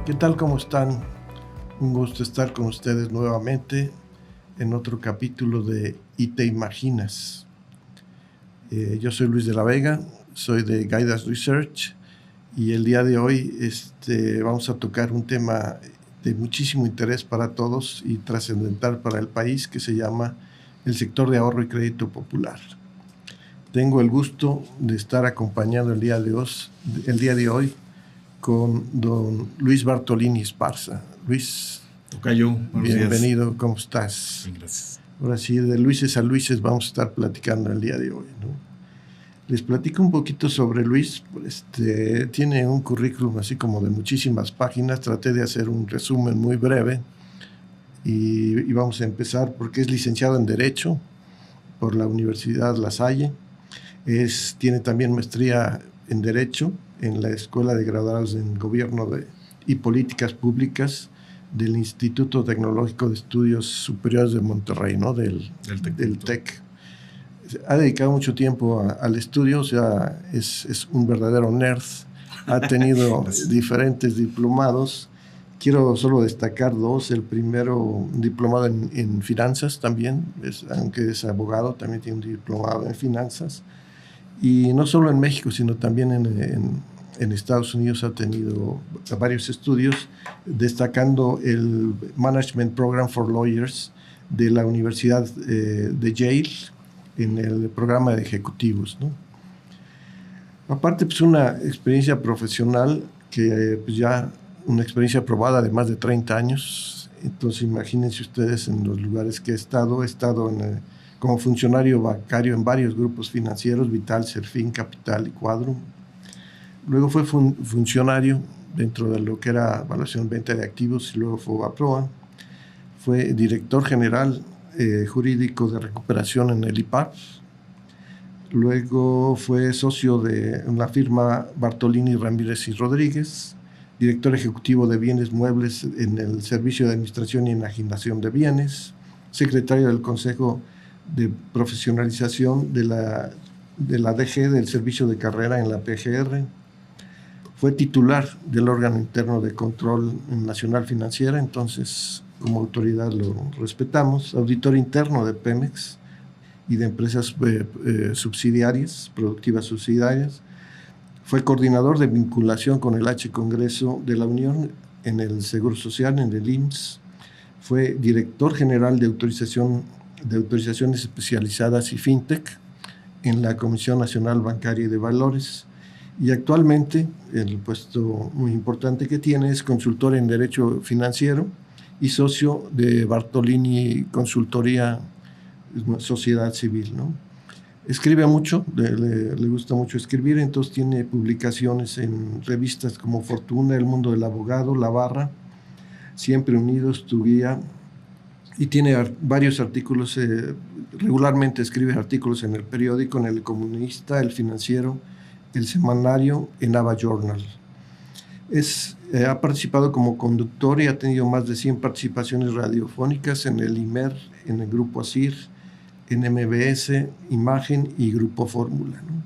¿Qué tal? ¿Cómo están? Un gusto estar con ustedes nuevamente en otro capítulo de ¿Y te imaginas? Yo soy Luis de la Vega, soy de Guidance Research y el día de hoy vamos a tocar un tema de muchísimo interés para todos y trascendental para el país que se llama el sector de ahorro y crédito popular. Tengo el gusto de estar acompañado el día de hoy con don Luis Bartolini Esparza. Luis, tocayo, bienvenido, días. ¿Cómo estás? Bien, gracias. Ahora sí, de Luises a Luises vamos a estar platicando el día de hoy, ¿no? Les platico un poquito sobre Luis. Tiene un currículum así como de muchísimas páginas. Traté de hacer un resumen muy breve y vamos a empezar porque es licenciado en Derecho por la Universidad La Salle. Tiene también maestría en Derecho en la Escuela de Graduados en Gobierno y Políticas Públicas del Instituto Tecnológico de Estudios Superiores de Monterrey, ¿no? del TEC. Ha dedicado mucho tiempo al estudio, o sea, es un verdadero nerd. Ha tenido diferentes diplomados. Quiero solo destacar dos. El primero, diplomado en finanzas también, aunque es abogado, también tiene un diplomado en finanzas. Y no solo en México, sino también en Estados Unidos ha tenido varios estudios, destacando el Management Program for Lawyers de la Universidad de Yale en el programa de ejecutivos, ¿no? Aparte, pues una experiencia profesional que pues ya una experiencia probada de más de 30 años. Entonces, imagínense ustedes en los lugares que he estado como funcionario bancario en varios grupos financieros, Vital, Serfín, Capital y Quadrum. Luego fue funcionario dentro de lo que era evaluación venta de activos y luego fue Fobaproa. Fue director general jurídico de recuperación en el IPAP. Luego fue socio de la firma Bartolini, Ramírez y Rodríguez, director ejecutivo de bienes muebles en el Servicio de Administración y Enajenación de Bienes, secretario del Consejo de Profesionalización de la DG del Servicio de Carrera en la PGR. Fue titular del órgano interno de control nacional financiera, entonces como autoridad lo respetamos. Auditor interno de Pemex y de empresas subsidiarias, productivas subsidiarias. Fue coordinador de vinculación con el H Congreso de la Unión en el Seguro Social, en el IMSS. Fue director general de autorizaciones especializadas y FinTech en la Comisión Nacional Bancaria y de Valores. Y actualmente el puesto muy importante que tiene es consultor en Derecho Financiero y socio de Bartolini Consultoría Sociedad Civil, ¿no? Escribe mucho, le gusta mucho escribir, entonces tiene publicaciones en revistas como Fortuna, El Mundo del Abogado, La Barra, Siempre Unidos, Tu Guía, y tiene varios artículos, regularmente escribe artículos en El Periódico, en El Comunista, El Financiero, El Semanario, en Ava Journal. Ha participado como conductor y ha tenido más de 100 participaciones radiofónicas en el IMER, en el Grupo ASIR, en MBS, Imagen y Grupo Fórmula, ¿no?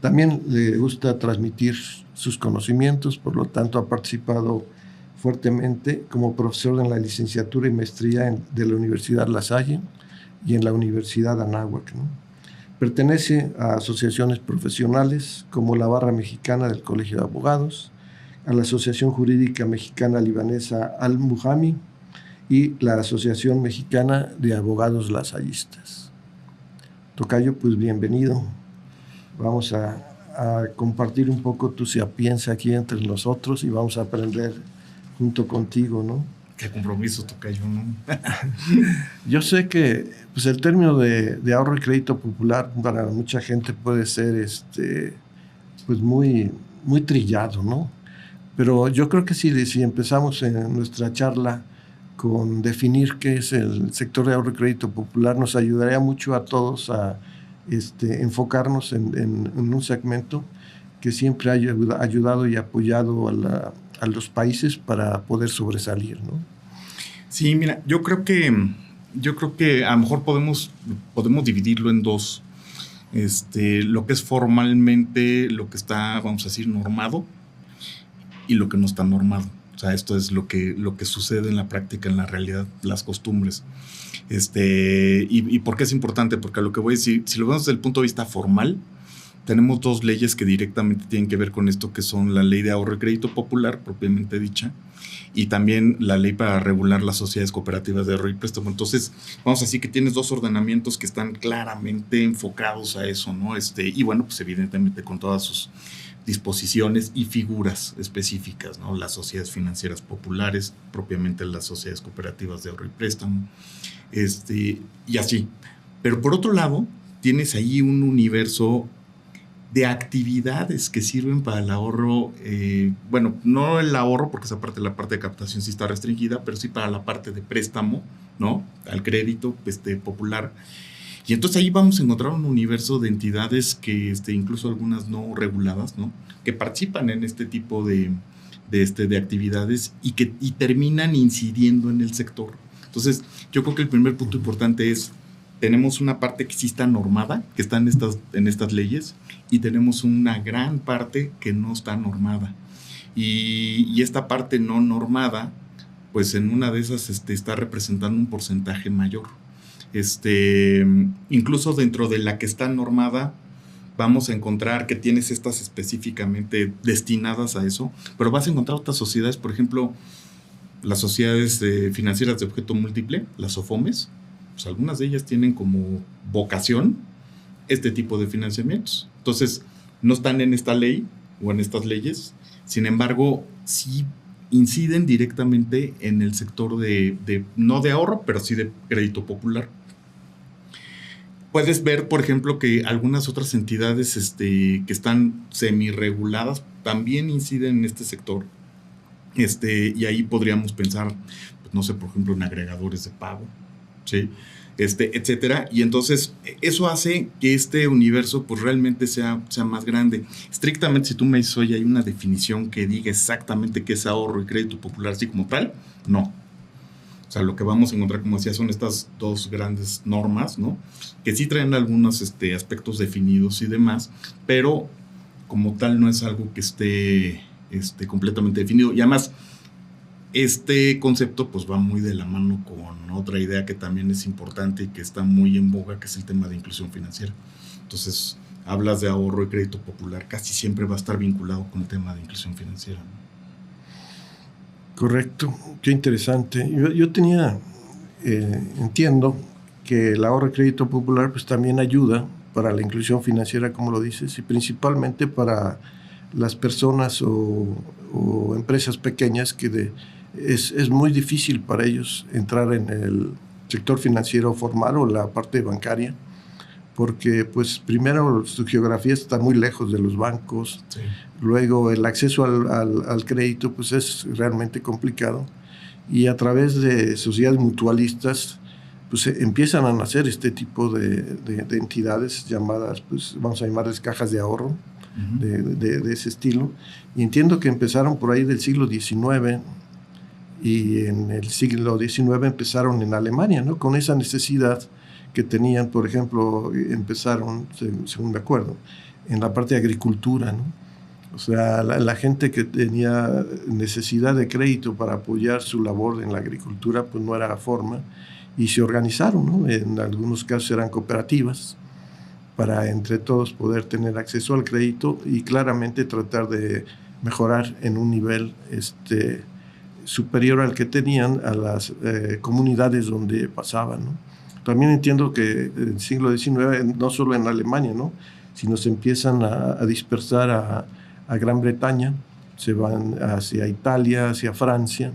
También le gusta transmitir sus conocimientos, por lo tanto ha participado fuertemente como profesor en la licenciatura y maestría de la Universidad La Salle y en la Universidad Anáhuac, ¿no? Pertenece a asociaciones profesionales como la Barra Mexicana del Colegio de Abogados, a la Asociación Jurídica Mexicana Libanesa Al-Muhami y la Asociación Mexicana de Abogados Lasallistas. Tocayo, pues bienvenido. Vamos a compartir un poco tu sapienza aquí entre nosotros y vamos a aprender junto contigo, ¿no? Qué compromiso, tocayo, ¿no? Yo sé que pues, el término de ahorro y crédito popular para mucha gente puede ser pues muy, muy trillado, ¿no? Pero yo creo que si empezamos en nuestra charla con definir qué es el sector de ahorro y crédito popular, nos ayudaría mucho a todos a enfocarnos en un segmento que siempre ha ayudado y apoyado a los países para poder sobresalir, ¿no? Sí, mira, yo creo que a lo mejor podemos dividirlo en dos. Lo que es formalmente, lo que está, vamos a decir, normado y lo que no está normado. O sea, esto es lo que sucede en la práctica, en la realidad, las costumbres. ¿Y por qué es importante? Porque a lo que voy a decir, si lo vemos desde el punto de vista formal, tenemos dos leyes que directamente tienen que ver con esto, que son la Ley de Ahorro y Crédito Popular, propiamente dicha, y también la ley para regular las sociedades cooperativas de ahorro y préstamo. Entonces, vamos a decir que tienes dos ordenamientos que están claramente enfocados a eso, ¿no? Y bueno, pues evidentemente con todas sus disposiciones y figuras específicas, ¿no? Las sociedades financieras populares, propiamente las sociedades cooperativas de ahorro y préstamo, y así. Pero por otro lado, tienes ahí un universo de actividades que sirven para el ahorro, bueno, no el ahorro, porque esa parte, la parte de captación sí está restringida, pero sí para la parte de préstamo, ¿no? Al crédito popular. Y entonces ahí vamos a encontrar un universo de entidades que, incluso algunas no reguladas, ¿no? Que participan en este tipo de actividades y terminan incidiendo en el sector. Entonces, yo creo que el primer punto importante es, tenemos una parte que sí está normada, que está en estas leyes, y tenemos una gran parte que no está normada. Y esta parte no normada, pues en una de esas está representando un porcentaje mayor. Incluso dentro de la que está normada, vamos a encontrar que tienes estas específicamente destinadas a eso, pero vas a encontrar otras sociedades, por ejemplo, las sociedades financieras de objeto múltiple, las SOFOMES, pues algunas de ellas tienen como vocación este tipo de financiamientos. Entonces, no están en esta ley o en estas leyes, sin embargo, sí inciden directamente en el sector no de ahorro, pero sí de crédito popular. Puedes ver, por ejemplo, que algunas otras entidades que están semi-reguladas también inciden en este sector. Y ahí podríamos pensar, pues, no sé, por ejemplo, en agregadores de pago, ¿sí? Etcétera. Y entonces eso hace que este universo pues realmente sea más grande. Estrictamente, si tú me dices, oye, hay una definición que diga exactamente qué es ahorro y crédito popular así como tal, no. O sea, lo que vamos a encontrar, como decía, son estas dos grandes normas, ¿no? Que sí traen algunos aspectos definidos y demás, pero como tal no es algo que esté completamente definido. Y además, este concepto pues va muy de la mano con otra idea que también es importante y que está muy en boga, que es el tema de inclusión financiera. Entonces, hablas de ahorro y crédito popular, casi siempre va a estar vinculado con el tema de inclusión financiera, ¿no? Correcto, qué interesante. Yo entiendo que el ahorro y crédito popular pues también ayuda para la inclusión financiera, como lo dices, y principalmente para las personas o empresas pequeñas que es muy difícil para ellos entrar en el sector financiero formal o la parte bancaria, porque pues primero su geografía está muy lejos de los bancos, sí. Luego el acceso al crédito pues es realmente complicado, y a través de sociedades mutualistas pues empiezan a nacer este tipo de entidades llamadas, pues vamos a llamarles cajas de ahorro, uh-huh, de ese estilo, y entiendo que empezaron por ahí del siglo XIX, y en el siglo XIX empezaron en Alemania, ¿no? Con esa necesidad que tenían. Por ejemplo, empezaron, según me acuerdo, en la parte de agricultura, ¿no? O sea, la gente que tenía necesidad de crédito para apoyar su labor en la agricultura, pues no era forma, y se organizaron, ¿no? En algunos casos eran cooperativas para entre todos poder tener acceso al crédito y claramente tratar de mejorar en un nivel superior al que tenían a las comunidades donde pasaban, ¿no? También entiendo que en el siglo XIX, no solo en Alemania, ¿no?, sino se empiezan a dispersar a Gran Bretaña, se van hacia Italia, hacia Francia,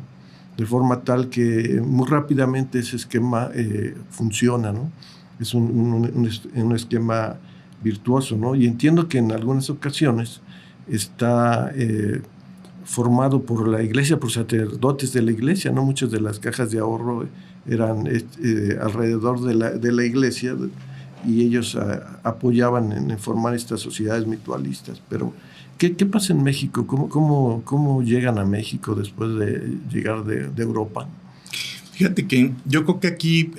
de forma tal que muy rápidamente ese esquema funciona, ¿no? Es un esquema virtuoso, ¿no? Y entiendo que en algunas ocasiones está formado por la iglesia, por sacerdotes de la iglesia, ¿no? Muchas de las cajas de ahorro eran alrededor de la iglesia, y ellos apoyaban en formar estas sociedades mutualistas. Pero, ¿qué pasa en México? ¿Cómo llegan a México después de llegar de Europa? Fíjate que yo creo que aquí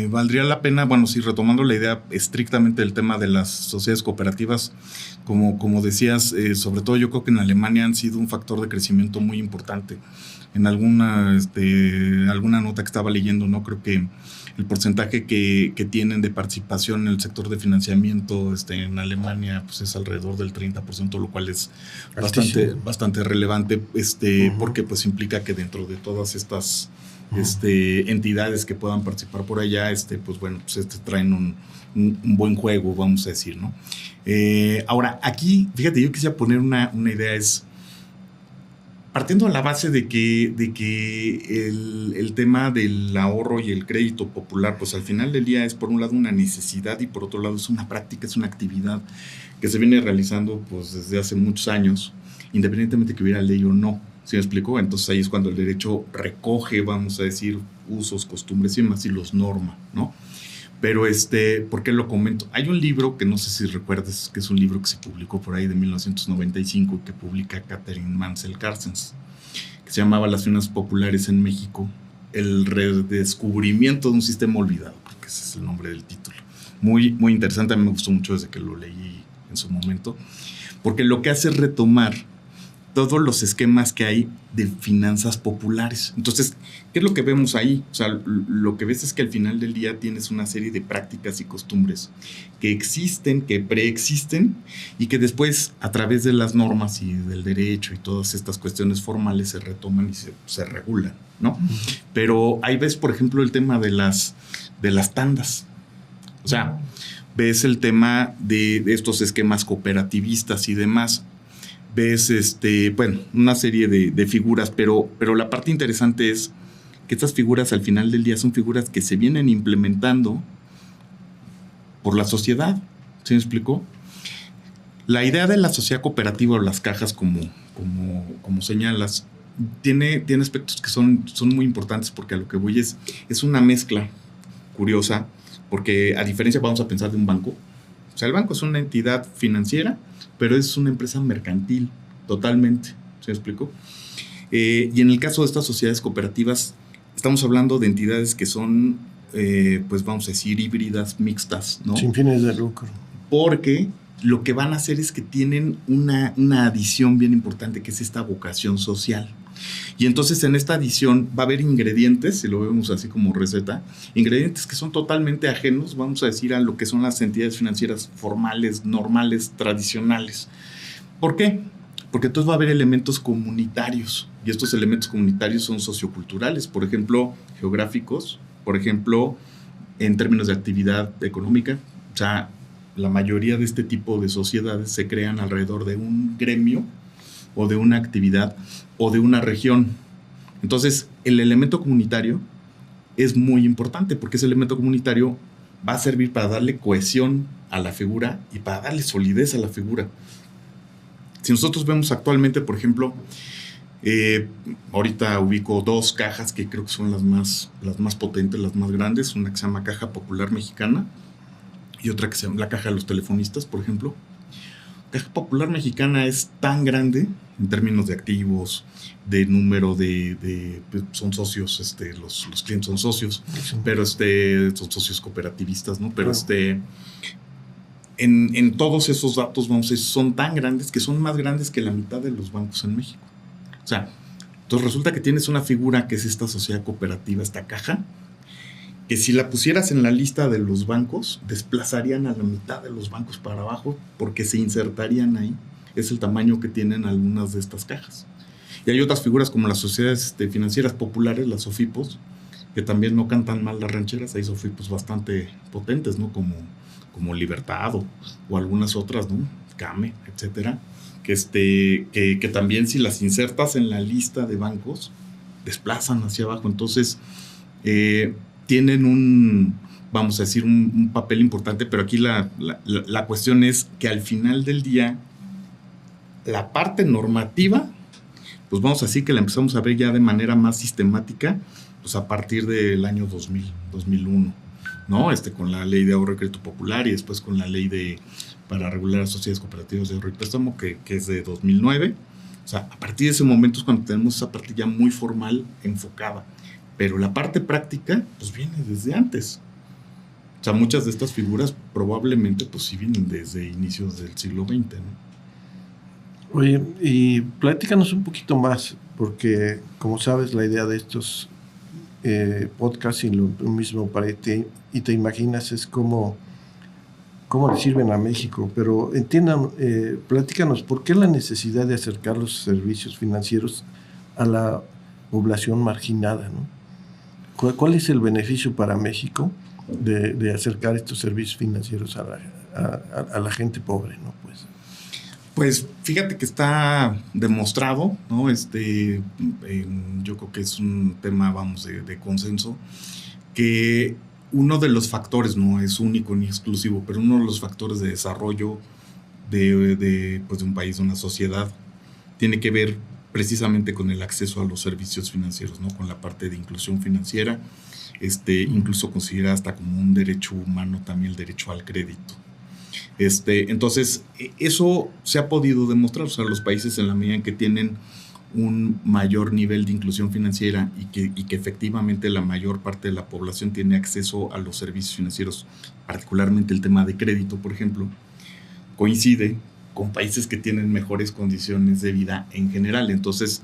valdría la pena, bueno, si retomando la idea estrictamente del tema de las sociedades cooperativas, como decías, sobre todo yo creo que en Alemania han sido un factor de crecimiento muy importante. En alguna nota que estaba leyendo, ¿no? Creo que el porcentaje que tienen de participación en el sector de financiamiento en Alemania pues es alrededor del 30%, lo cual es bastante relevante, porque pues implica que dentro de todas estas entidades que puedan participar por allá, pues bueno, pues traen un buen juego, vamos a decir, ¿no? Ahora, aquí, fíjate, yo quisiera poner una idea, es partiendo de la base de que el tema del ahorro y el crédito popular, pues al final del día es por un lado una necesidad y por otro lado es una práctica, es una actividad que se viene realizando pues desde hace muchos años, independientemente que hubiera ley o no. ¿Sí me explicó? Entonces ahí es cuando el derecho recoge, vamos a decir, usos, costumbres y demás y los norma, ¿no? Pero ¿por qué lo comento? Hay un libro que no sé si recuerdas, que es un libro que se publicó por ahí de 1995 y que publica Catherine Mansell Carstens, que se llamaba Las finanzas populares en México, el redescubrimiento de un sistema olvidado, porque ese es el nombre del título. Muy, muy interesante, a mí me gustó mucho desde que lo leí en su momento, porque lo que hace es retomar todos los esquemas que hay de finanzas populares. Entonces, ¿qué es lo que vemos ahí? O sea, lo que ves es que al final del día tienes una serie de prácticas y costumbres que existen, que preexisten y que después a través de las normas y del derecho y todas estas cuestiones formales se retoman y se regulan, ¿no? Pero ahí ves, por ejemplo, el tema de las tandas. O sea, ves el tema de estos esquemas cooperativistas y demás. Ves bueno, una serie de figuras, pero la parte interesante es que estas figuras al final del día son figuras que se vienen implementando por la sociedad. ¿Sí me explicó? La idea de la sociedad cooperativa o las cajas, como señalas, tiene aspectos que son muy importantes, porque a lo que voy es una mezcla curiosa, porque a diferencia, vamos a pensar de un banco. O sea, el banco es una entidad financiera, pero es una empresa mercantil, totalmente. ¿Se me explicó? Y en el caso de estas sociedades cooperativas, estamos hablando de entidades que son, pues vamos a decir, híbridas, mixtas, ¿no? Sin fines de lucro. Porque lo que van a hacer es que tienen una adición bien importante, que es esta vocación social. Y entonces en esta adición va a haber ingredientes, si lo vemos así como receta, ingredientes que son totalmente ajenos, vamos a decir, a lo que son las entidades financieras formales, normales, tradicionales. ¿Por qué? Porque entonces va a haber elementos comunitarios, y estos elementos comunitarios son socioculturales, por ejemplo, geográficos, por ejemplo, en términos de actividad económica. O sea, la mayoría de este tipo de sociedades se crean alrededor de un gremio o de una actividad o de una región. Entonces, el elemento comunitario es muy importante, porque ese elemento comunitario va a servir para darle cohesión a la figura y para darle solidez a la figura. Si nosotros vemos actualmente, por ejemplo, ahorita ubico dos cajas que creo que son las más potentes, las más grandes, una que se llama Caja Popular Mexicana y otra que se llama la Caja de los Telefonistas, por ejemplo. Caja Popular Mexicana es tan grande en términos de activos, de número pues son socios, los clientes son socios, pero son socios cooperativistas, ¿no? Pero en todos esos datos, vamos a decir, son tan grandes que son más grandes que la mitad de los bancos en México. O sea, entonces resulta que tienes una figura que es esta sociedad cooperativa, esta caja, que si la pusieras en la lista de los bancos, desplazarían a la mitad de los bancos para abajo, porque se insertarían ahí. Es el tamaño que tienen algunas de estas cajas. Y hay otras figuras como las sociedades financieras populares, las SOFIPOS, que también no cantan mal las rancheras. Hay SOFIPOS bastante potentes, ¿no? Como Libertad o algunas otras, ¿no? CAME, etcétera, que también, si las insertas en la lista de bancos, desplazan hacia abajo. Entonces, tienen vamos a decir, un papel importante, pero aquí la cuestión es que al final del día, la parte normativa, pues vamos a decir que la empezamos a ver ya de manera más sistemática, pues a partir del año 2001, ¿no? Con la ley de ahorro y crédito popular, y después con la ley para regular las sociedades cooperativas de ahorro y préstamo, que es de 2009. O sea, a partir de ese momento es cuando tenemos esa parte ya muy formal, enfocada. pero la parte práctica pues viene desde antes. O sea, muchas de estas figuras probablemente pues sí vienen desde inicios del siglo XX, ¿no? Oye, y platícanos un poquito más, porque como sabes, la idea de estos podcasts y lo mismo para ti, y te imaginas es cómo le sirven a México, pero entiendan, platícanos, ¿por qué la necesidad de acercar los servicios financieros a la población marginada, ¿no? ¿Cuál es el beneficio para México de acercar estos servicios financieros a la gente pobre, ¿no? Pues fíjate que está demostrado, ¿no? Yo creo que es un tema, vamos, de consenso, que uno de los factores, no es único ni exclusivo, pero uno de los factores de desarrollo de un país, de una sociedad, tiene que ver precisamente con el acceso a los servicios financieros, ¿no? Con la parte de inclusión financiera, incluso considera hasta como un derecho humano también el derecho al crédito. Entonces, eso se ha podido demostrar. O sea, los países en la medida en que tienen un mayor nivel de inclusión financiera y que efectivamente la mayor parte de la población tiene acceso a los servicios financieros, particularmente el tema de crédito, por ejemplo, coincide con países que tienen mejores condiciones de vida en general. Entonces,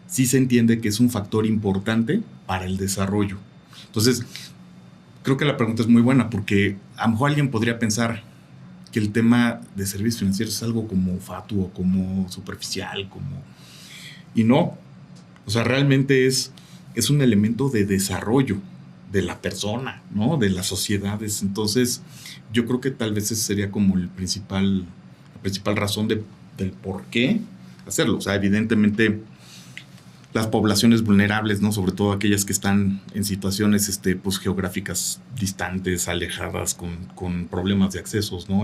sí se entiende que es un factor importante para el desarrollo. Entonces, creo que la pregunta es muy buena porque a lo mejor alguien podría pensar que el tema de servicios financieros es algo como fatuo, como superficial, y no. O sea, realmente es un elemento de desarrollo de la persona, ¿no? De las sociedades. Entonces, yo creo que tal vez ese sería como la principal razón del por qué hacerlo. O sea, evidentemente las poblaciones vulnerables, ¿no? Sobre todo aquellas que están en situaciones pues, geográficas distantes, alejadas, con problemas de accesos, ¿no?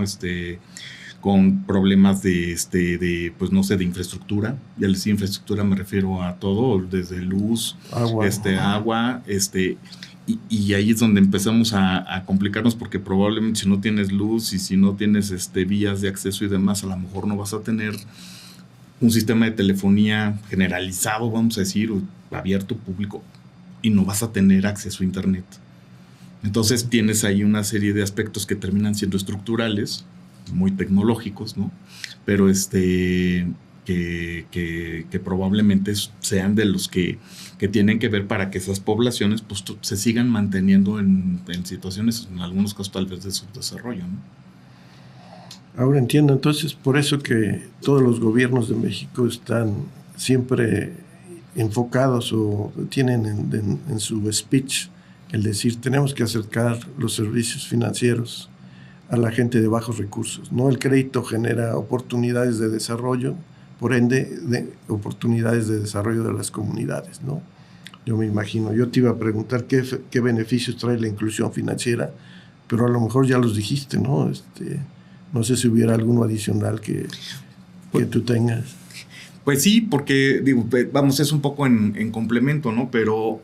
Con problemas de pues no sé, de infraestructura. Y al decir infraestructura me refiero a todo, desde luz, agua, y ahí es donde empezamos a complicarnos, porque probablemente si no tienes luz y si no tienes vías de acceso y demás, a lo mejor no vas a tener un sistema de telefonía generalizado, vamos a decir, abierto, público, y no vas a tener acceso a internet. Entonces tienes ahí una serie de aspectos que terminan siendo estructurales, muy tecnológicos, ¿no? Pero que probablemente sean de los que tienen que ver para que esas poblaciones pues, se sigan manteniendo en situaciones, en algunos casos tal vez de subdesarrollo, ¿no? Ahora entiendo, entonces, por eso que todos los gobiernos de México están siempre enfocados o tienen en su speech el decir, tenemos que acercar los servicios financieros a la gente de bajos recursos, ¿no? El crédito genera oportunidades de desarrollo, por ende, de oportunidades de desarrollo de las comunidades, ¿no? Yo me imagino, yo te iba a preguntar qué beneficios trae la inclusión financiera, pero a lo mejor ya los dijiste, ¿no? No sé si hubiera alguno adicional que tú tengas. Pues sí, porque, vamos, es un poco en complemento, ¿no? Pero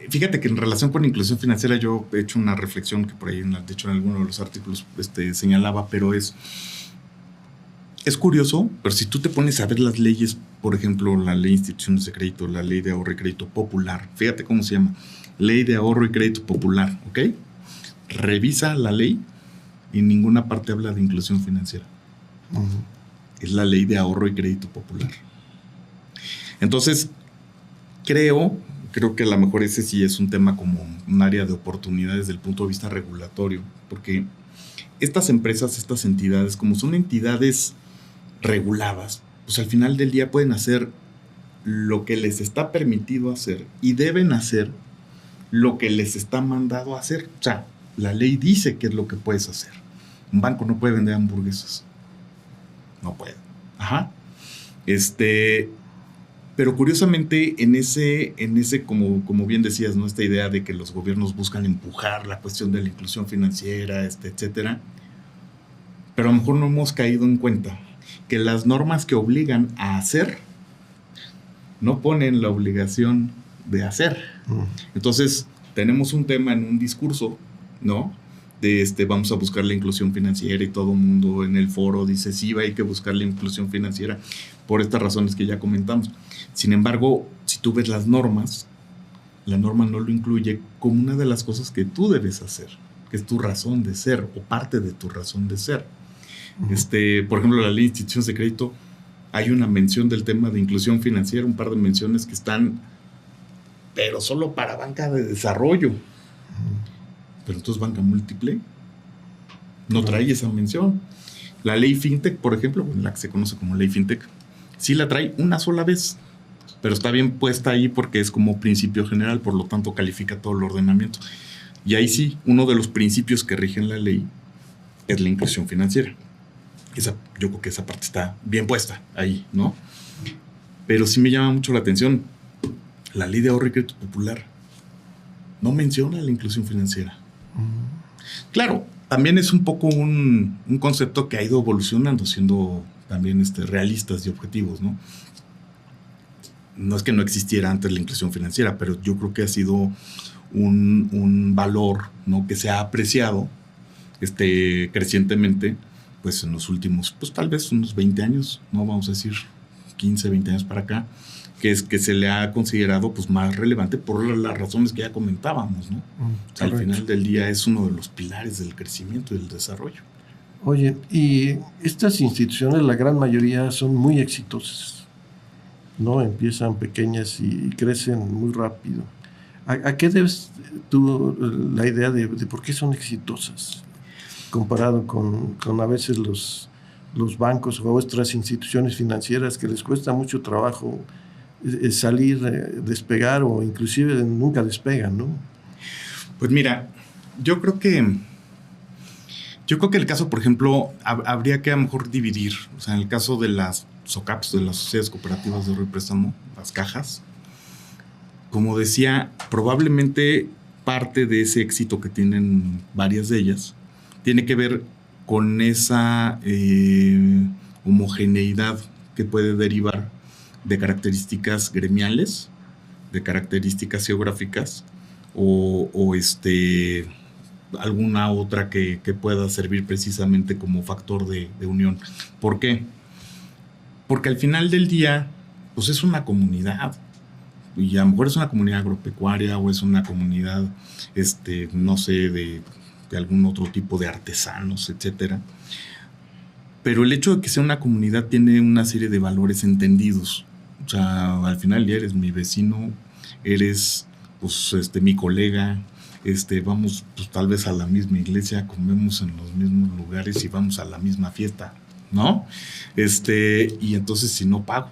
fíjate que en relación con inclusión financiera yo he hecho una reflexión que por ahí, de hecho, en alguno de los artículos señalaba, pero es curioso, pero si tú te pones a ver las leyes, por ejemplo, la ley de instituciones de crédito, la ley de ahorro y crédito popular, fíjate cómo se llama, ley de ahorro y crédito popular, ¿ok? Revisa la ley y en ninguna parte habla de inclusión financiera. Uh-huh. Es la ley de ahorro y crédito popular. Entonces, creo que a lo mejor ese sí es un tema como un área de oportunidades desde el punto de vista regulatorio, porque estas empresas, estas entidades, como son entidades reguladas, pues al final del día pueden hacer lo que les está permitido hacer y deben hacer lo que les está mandado a hacer. O sea, la ley dice qué es lo que puedes hacer. Un banco no puede vender hamburguesas. No puede. Ajá. Pero curiosamente, en ese como bien decías, ¿no? Esta idea de que los gobiernos buscan empujar la cuestión de la inclusión financiera, etcétera. Pero a lo mejor no hemos caído en cuenta que las normas que obligan a hacer no ponen la obligación de hacer. Entonces, tenemos un tema en un discurso, ¿no? Vamos a buscar la inclusión financiera y todo el mundo en el foro dice, sí, hay que buscar la inclusión financiera por estas razones que ya comentamos. Sin embargo, si tú ves las normas, la norma no lo incluye como una de las cosas que tú debes hacer, que es tu razón de ser o parte de tu razón de ser. Por ejemplo, la ley de instituciones de crédito, hay una mención del tema de inclusión financiera, un par de menciones que están, pero solo para banca de desarrollo. Pero entonces banca múltiple no trae esa mención. La ley FinTech, por ejemplo, la que se conoce como ley FinTech, sí la trae una sola vez, pero está bien puesta ahí porque es como principio general, por lo tanto califica todo el ordenamiento. Y ahí sí, uno de los principios que rigen la ley es la inclusión financiera. Yo creo que esa parte está bien puesta ahí, ¿no? Pero sí me llama mucho la atención, la ley de ahorro y crédito popular no menciona la inclusión financiera. Claro, también es un poco un concepto que ha ido evolucionando, siendo también realistas y objetivos, ¿no? No es que no existiera antes la inclusión financiera, pero yo creo que ha sido un valor, ¿no?, que se ha apreciado crecientemente, pues en los últimos, pues tal vez unos 20 años, ¿no? Vamos a decir 15, 20 años para acá, que es que se le ha considerado pues más relevante por las razones que ya comentábamos, ¿no? O sea, al final del día es uno de los pilares del crecimiento y del desarrollo. Oye, y estas instituciones, la gran mayoría son muy exitosas, ¿no? Empiezan pequeñas y crecen muy rápido. ¿A qué debes tú la idea de por qué son exitosas comparado con a veces los bancos o otras instituciones financieras que les cuesta mucho trabajo salir, despegar o inclusive nunca despegan, ¿no? Pues mira, yo creo que el caso, por ejemplo, habría que a lo mejor dividir. O sea, en el caso de las SOCAPs, de las sociedades cooperativas de ahorro y préstamo, las cajas, como decía, probablemente parte de ese éxito que tienen varias de ellas tiene que ver con esa homogeneidad que puede derivar de características gremiales, de características geográficas o alguna otra que pueda servir precisamente como factor de unión. ¿Por qué? Porque al final del día, pues es una comunidad, y a lo mejor es una comunidad agropecuaria o es una comunidad, no sé, de algún otro tipo de artesanos, etcétera. Pero el hecho de que sea una comunidad tiene una serie de valores entendidos. O sea, al final ya eres mi vecino, eres pues mi colega, vamos pues tal vez a la misma iglesia, comemos en los mismos lugares y vamos a la misma fiesta, ¿no? Y entonces si no pago,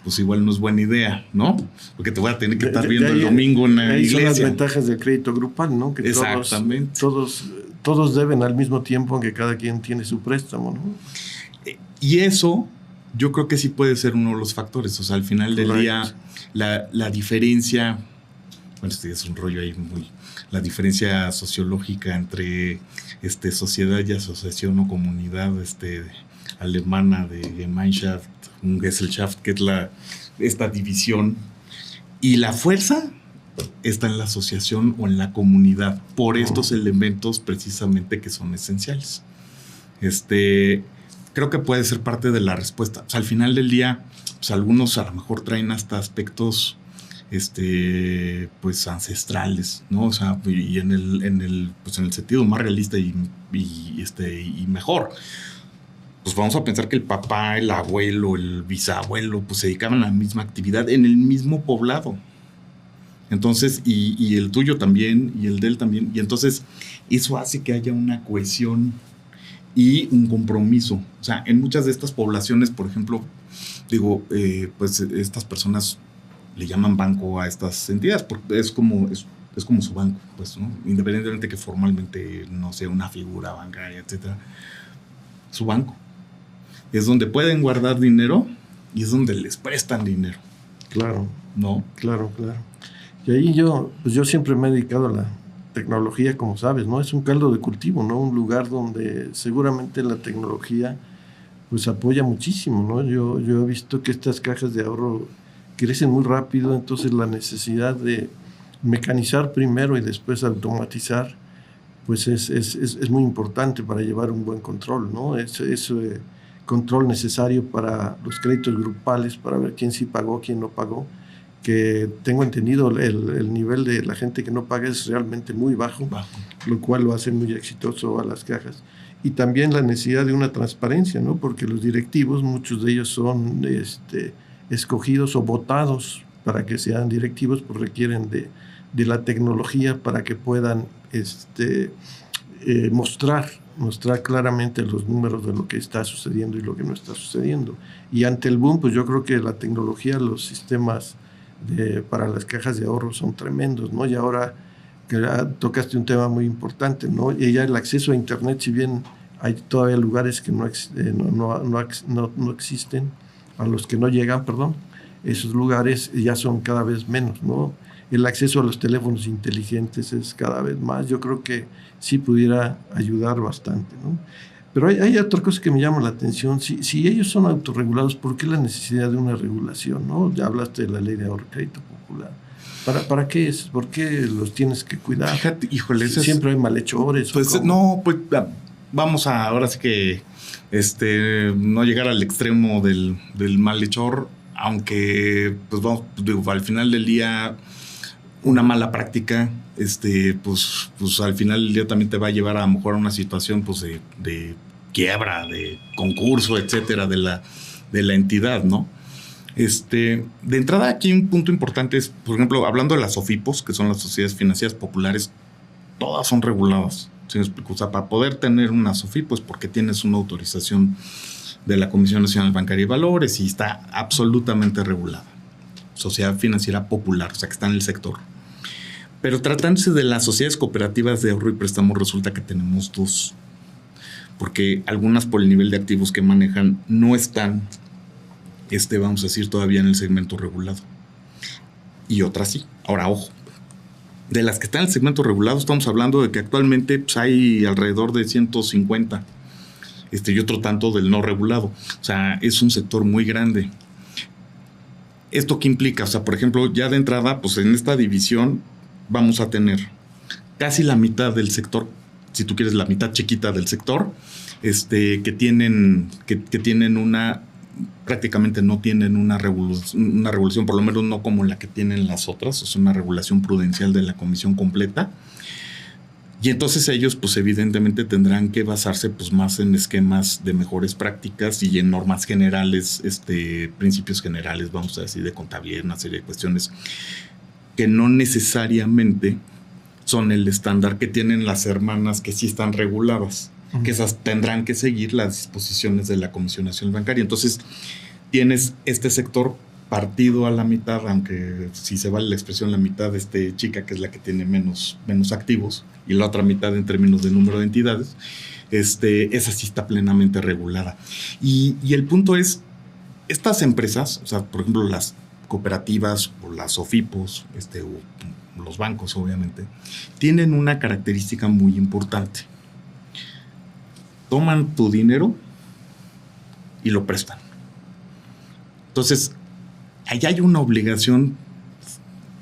pues igual no es buena idea, ¿no? Porque te voy a tener que estar viendo el domingo en la iglesia. Son las ventajas del crédito grupal, ¿no? Que exactamente. Todos deben al mismo tiempo, aunque cada quien tiene su préstamo, ¿no? Y eso yo creo que sí puede ser uno de los factores. O sea, al final del día, la diferencia, bueno, es un rollo ahí la diferencia sociológica entre sociedad y asociación o comunidad alemana de Gemeinschaft, un Gesellschaft, que es esta división, y la fuerza está en la asociación o en la comunidad, por estos elementos precisamente que son esenciales. Creo que puede ser parte de la respuesta. O sea, al final del día, pues algunos a lo mejor traen hasta aspectos pues ancestrales, ¿no? O sea, y en el sentido más realista y mejor. Pues vamos a pensar que el papá, el abuelo, el bisabuelo, pues se dedicaban a la misma actividad en el mismo poblado. Entonces, y el tuyo también, y el de él también. Y entonces, eso hace que haya una cohesión y un compromiso. O sea, en muchas de estas poblaciones, por ejemplo, pues estas personas le llaman banco a estas entidades, porque es como su banco, pues, ¿no? Independientemente que formalmente no sea una figura bancaria, etcétera. Su banco. Es donde pueden guardar dinero y es donde les prestan dinero. Claro. ¿No? Claro. Y ahí yo siempre me he dedicado a la tecnología, como sabes, ¿no? Es un caldo de cultivo, ¿no? Un lugar donde seguramente la tecnología pues apoya muchísimo, ¿no? Yo he visto que estas cajas de ahorro crecen muy rápido, entonces la necesidad de mecanizar primero y después automatizar pues es muy importante para llevar un buen control, ¿no? Ese control necesario para los créditos grupales, para ver quién sí pagó, quién no pagó, que tengo entendido el nivel de la gente que no paga es realmente muy bajo, lo cual lo hace muy exitoso a las cajas. Y también la necesidad de una transparencia, ¿no? Porque los directivos, muchos de ellos son escogidos o votados para que sean directivos, pues requieren de la tecnología para que puedan mostrar claramente los números de lo que está sucediendo y lo que no está sucediendo. Y ante el boom, pues yo creo que la tecnología, los sistemas para las cajas de ahorro son tremendos, ¿no? Y ahora que tocaste un tema muy importante, ¿no? Y ya el acceso a Internet, si bien hay todavía lugares que no existen, a los que no llegan, perdón, esos lugares ya son cada vez menos, ¿no? El acceso a los teléfonos inteligentes es cada vez más. Yo creo que sí pudiera ayudar bastante, ¿no? Pero hay otra cosa que me llama la atención. Si ellos son autorregulados, ¿por qué la necesidad de una regulación, no? Ya hablaste de la ley de ahorro y crédito popular. ¿Para qué es? ¿Por qué los tienes que cuidar? Fíjate, híjole, siempre hay malhechores. Pues no, pues vamos a ahora sí que no llegar al extremo del malhechor, aunque pues vamos, digo, al final del día una mala práctica, pues al final del día también te va a llevar a lo mejor a una situación pues de quiebra, de concurso, etcétera, de la entidad, ¿no? De entrada aquí un punto importante es, por ejemplo, hablando de las SOFIPOS, que son las sociedades financieras populares, todas son reguladas. ¿Sí me explico? O sea, para poder tener una SOFIPO es porque tienes una autorización de la Comisión Nacional Bancaria y Valores y está absolutamente regulada. Sociedad financiera popular, o sea, que está en el sector. Pero tratándose de las sociedades cooperativas de ahorro y préstamo, resulta que tenemos dos. Porque algunas, por el nivel de activos que manejan, no están, vamos a decir, todavía en el segmento regulado. Y otras sí. Ahora, ojo. De las que están en el segmento regulado, estamos hablando de que actualmente pues, hay alrededor de 150. Y otro tanto del no regulado. O sea, es un sector muy grande. ¿Esto qué implica? O sea, por ejemplo, ya de entrada, pues en esta división vamos a tener casi la mitad del sector, si tú quieres la mitad chiquita del sector, que tienen prácticamente no tienen una regulación, por lo menos no como la que tienen las otras, es una regulación prudencial de la comisión completa. Y entonces ellos, pues evidentemente tendrán que basarse pues más en esquemas de mejores prácticas y en normas generales, principios generales, vamos a decir, de contabilidad, una serie de cuestiones que no necesariamente son el estándar que tienen las hermanas que sí están reguladas, que esas tendrán que seguir las disposiciones de la Comisión Nacional Bancaria. Entonces tienes este sector partido a la mitad, aunque si se vale la expresión, la mitad chica, que es la que tiene menos activos, y la otra mitad en términos de número de entidades, esa sí está plenamente regulada. Y el punto es, estas empresas, o sea, por ejemplo, las cooperativas o las SOFIPOS, o los bancos, obviamente, tienen una característica muy importante. Toman tu dinero y lo prestan. Entonces, allá hay una obligación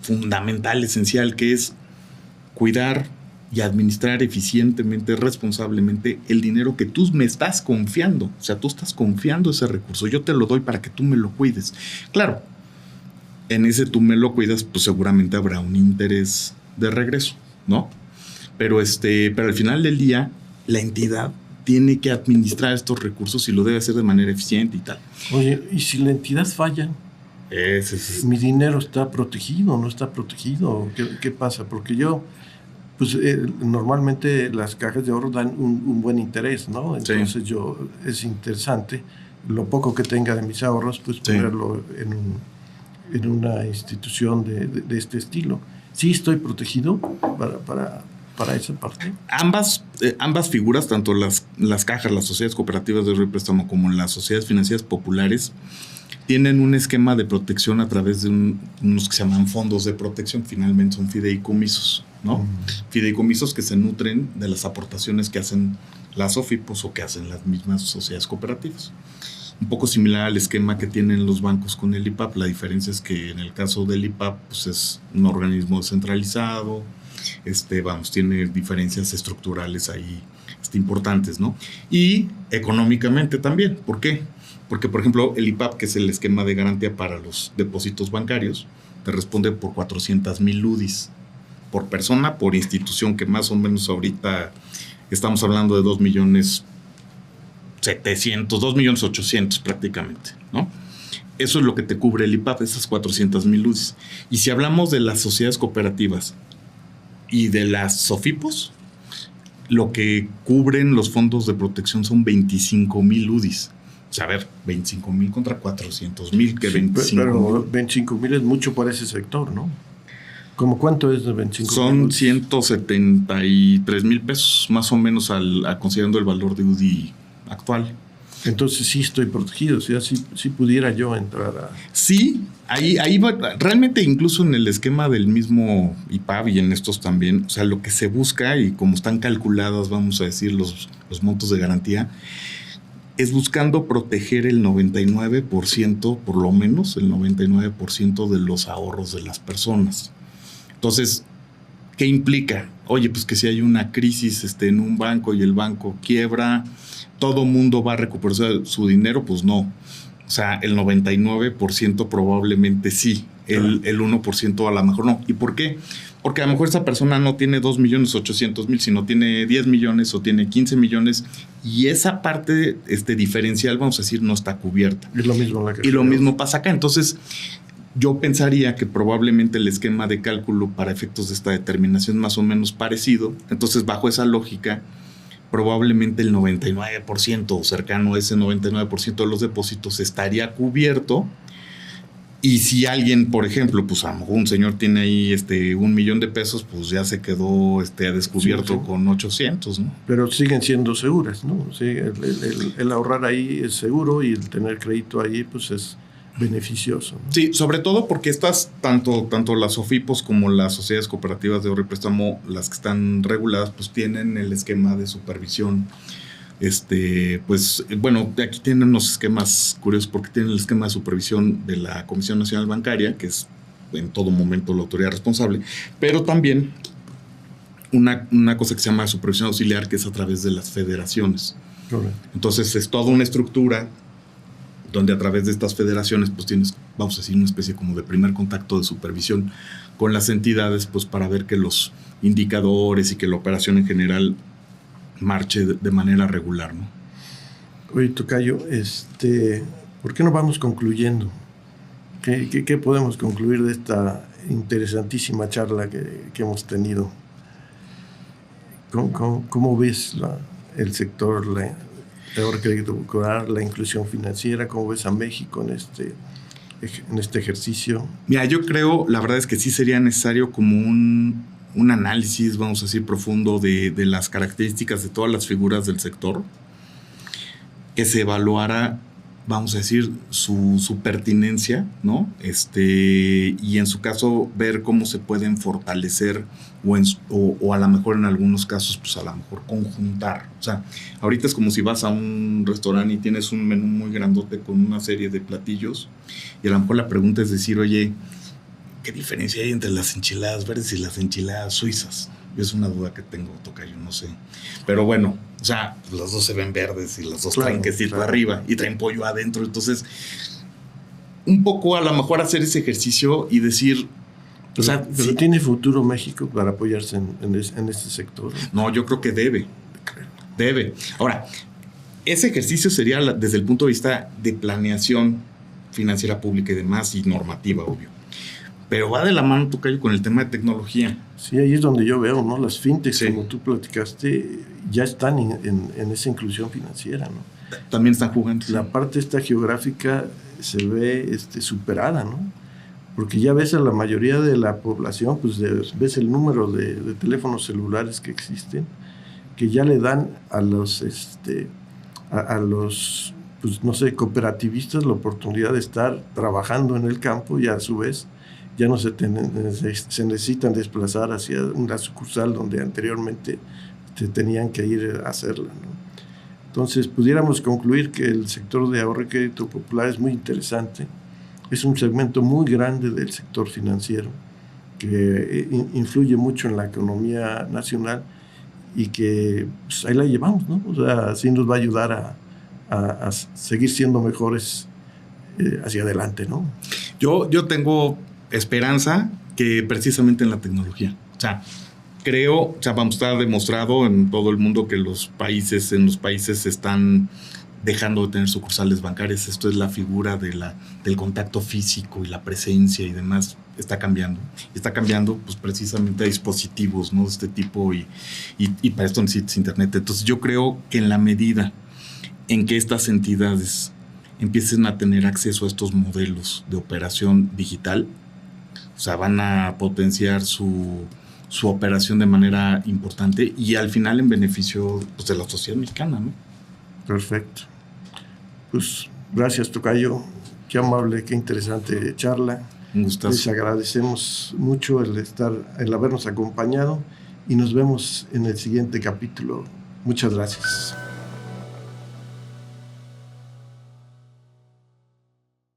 fundamental, esencial, que es cuidar y administrar eficientemente, responsablemente el dinero que tú me estás confiando. O sea, tú estás confiando ese recurso. Yo te lo doy para que tú me lo cuides. Claro, en ese tú me lo cuidas, pues seguramente habrá un interés de regreso, ¿no? Pero al final del día, la entidad tiene que administrar estos recursos y lo debe hacer de manera eficiente y tal. Oye, ¿y si la entidad falla? Mi dinero está protegido, no está protegido. ¿Qué pasa? Porque yo, pues normalmente las cajas de ahorro dan un buen interés, ¿no? Entonces sí. Es interesante lo poco que tenga de mis ahorros, pues ponerlo en una institución de este estilo. ¿Sí estoy protegido para esa parte? Ambas figuras, tanto las cajas, las sociedades cooperativas de ahorro y préstamo, como las sociedades financieras populares, tienen un esquema de protección a través de unos que se llaman fondos de protección. Finalmente son fideicomisos, ¿no? Fideicomisos que se nutren de las aportaciones que hacen las SOFIPOS o que hacen las mismas sociedades cooperativas. Un poco similar al esquema que tienen los bancos con el IPAP. La diferencia es que en el caso del IPAP pues es un organismo descentralizado, tiene diferencias estructurales ahí importantes, ¿no? Y económicamente también. ¿Por qué? Porque, por ejemplo, el IPAP, que es el esquema de garantía para los depósitos bancarios, te responde por 400,000 UDIs por persona, por institución, que más o menos ahorita estamos hablando de 2,700,000, 2,800,000 prácticamente, ¿no? Eso es lo que te cubre el IPAP, esas 400,000 UDIs. Y si hablamos de las sociedades cooperativas y de las SOFIPOS, lo que cubren los fondos de protección son 25,000 UDIs. O sea, a ver, 25,000 contra 400,000, que 25,000. Pero 25,000 es mucho para ese sector, ¿no? ¿Cómo cuánto es de 25,000? Son 173,000 pesos, más o menos, considerando el valor de UDI actual. Entonces sí estoy protegido, o sea, sí pudiera yo entrar a... Sí, ahí va, realmente incluso en el esquema del mismo IPAB y en estos también, o sea, lo que se busca y como están calculadas, vamos a decir, los montos de garantía, es buscando proteger el 99%, por lo menos el 99% de los ahorros de las personas. Entonces, ¿qué implica? Oye, pues que si hay una crisis en un banco y el banco quiebra, ¿todo mundo va a recuperar su dinero? Pues no. O sea, el 99% probablemente sí. El 1% a lo mejor no. ¿Y por qué? Porque a lo mejor esa persona no tiene 2,800,000, sino tiene 10 millones o tiene 15 millones. Y esa parte diferencial, vamos a decir, no está cubierta. Es lo mismo la que y lo mismo pasa acá. Entonces, yo pensaría que probablemente el esquema de cálculo para efectos de esta determinación es más o menos parecido. Entonces, bajo esa lógica, probablemente el 99% o cercano a ese 99% de los depósitos estaría cubierto. Y si alguien, por ejemplo, pues a lo mejor un señor tiene ahí 1,000,000 de pesos, pues ya se quedó a descubierto, sí. Con 800, ¿no? Pero siguen siendo seguras, ¿no? Sí, el ahorrar ahí es seguro y el tener crédito ahí, pues es beneficioso, ¿no? Sí, sobre todo porque estas, tanto las SOFIPOS como las sociedades cooperativas de ahorro y préstamo, las que están reguladas, pues tienen el esquema de supervisión. Pues bueno, aquí tienen unos esquemas curiosos porque tienen el esquema de supervisión de la Comisión Nacional Bancaria, que es en todo momento la autoridad responsable, pero también una cosa que se llama supervisión auxiliar, que es a través de las federaciones. Correcto. Entonces es toda una estructura donde a través de estas federaciones pues tienes, vamos a decir, una especie como de primer contacto de supervisión con las entidades, pues para ver que los indicadores y que la operación en general marche de manera regular, ¿no? Oye, tocayo, ¿por qué no vamos concluyendo? ¿Qué podemos concluir de esta interesantísima charla que hemos tenido? ¿Cómo ves el sector, el ahorro crédito popular, la inclusión financiera? ¿Cómo ves a México en este ejercicio? Mira, yo creo, la verdad es que sí sería necesario como un análisis, vamos a decir, profundo de las características de todas las figuras del sector, que se evaluara, vamos a decir, su pertinencia, ¿no? Y en su caso ver cómo se pueden fortalecer o a lo mejor en algunos casos, pues a lo mejor conjuntar. O sea, ahorita es como si vas a un restaurante y tienes un menú muy grandote con una serie de platillos y a lo mejor la pregunta es decir, oye, ¿qué diferencia hay entre las enchiladas verdes y las enchiladas suizas? Es una duda que tengo, tocayo, no sé. Pero bueno, o sea, las dos se ven verdes y las dos traen quesito arriba y traen pollo adentro. Entonces, un poco a lo mejor hacer ese ejercicio y decir... Pero sí. ¿Tiene futuro México para apoyarse en este sector? No, yo creo que debe. Ahora, ese ejercicio sería desde el punto de vista de planeación financiera pública y demás y normativa, obvio. Pero va de la mano, tocayo, con el tema de tecnología. Sí, ahí es donde yo veo, ¿no? Las fintechs, sí, como tú platicaste, ya están en esa inclusión financiera, ¿no? También están jugando. La parte esta geográfica se ve superada, ¿no? Porque ya ves a la mayoría de la población, pues ves el número de teléfonos celulares que existen, que ya le dan a los pues no sé, cooperativistas la oportunidad de estar trabajando en el campo y a su vez ya no se necesitan desplazar hacia una sucursal donde anteriormente tenían que ir a hacerla, ¿no? Entonces, pudiéramos concluir que el sector de ahorro y crédito popular es muy interesante. Es un segmento muy grande del sector financiero que influye mucho en la economía nacional y que pues, ahí la llevamos, ¿no? O sea, así nos va a ayudar a seguir siendo mejores hacia adelante, ¿no? Yo tengo esperanza que precisamente en la tecnología. O sea, creo, vamos, está demostrado en todo el mundo que en los países están dejando de tener sucursales bancarias. Esto es la figura del contacto físico y la presencia y demás. Está cambiando. Está cambiando, pues, precisamente a dispositivos, ¿no? De este tipo y para esto necesitas internet. Entonces, yo creo que en la medida en que estas entidades empiecen a tener acceso a estos modelos de operación digital, o sea, van a potenciar su operación de manera importante y al final en beneficio, pues, de la sociedad mexicana, ¿no? Perfecto. Pues gracias, tocayo. Qué amable, qué interesante charla. Un gustazo. Les agradecemos mucho el habernos acompañado y nos vemos en el siguiente capítulo. Muchas gracias.